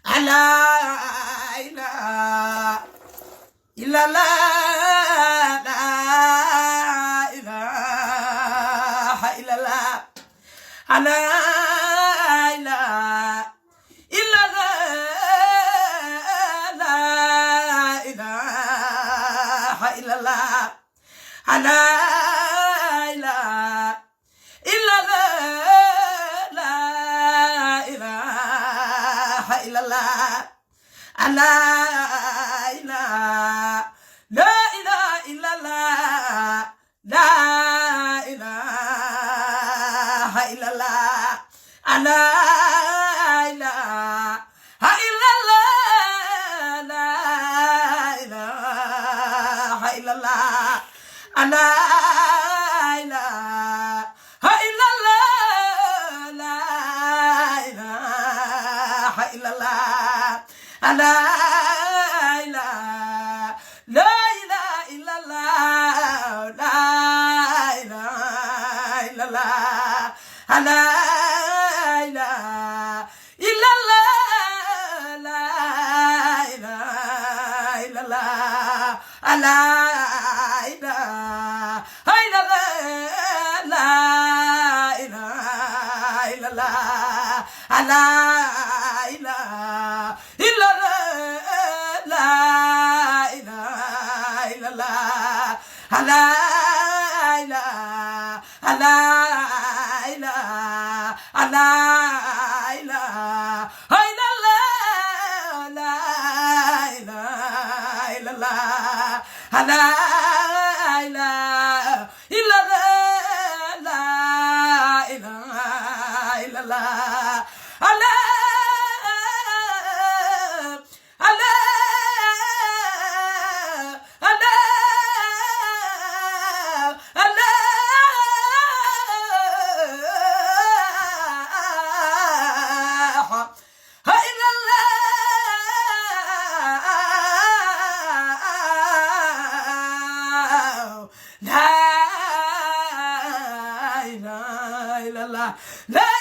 ala ilaha illallah la ilaha illallah ala ilaha illallah la ilaha illallah ala ilaha illallah la ilaha illallah ala ilaha la ilaha illallah la ilaha illallah ala ilaha illallah la ilaha illallah ala ilaha illallah la ilaha illallah ala ilaha la ilaha illallah la ilaha illallah ala ilaha illallah la ilaha illallah ala ilaha illallah la ilaha illallah ala ilaha illallah la ilaha illallah ala ilaha ala ilaha ala ilaha illallah la ilaha illallah ala ilaha illallah la ilaha illallah ala la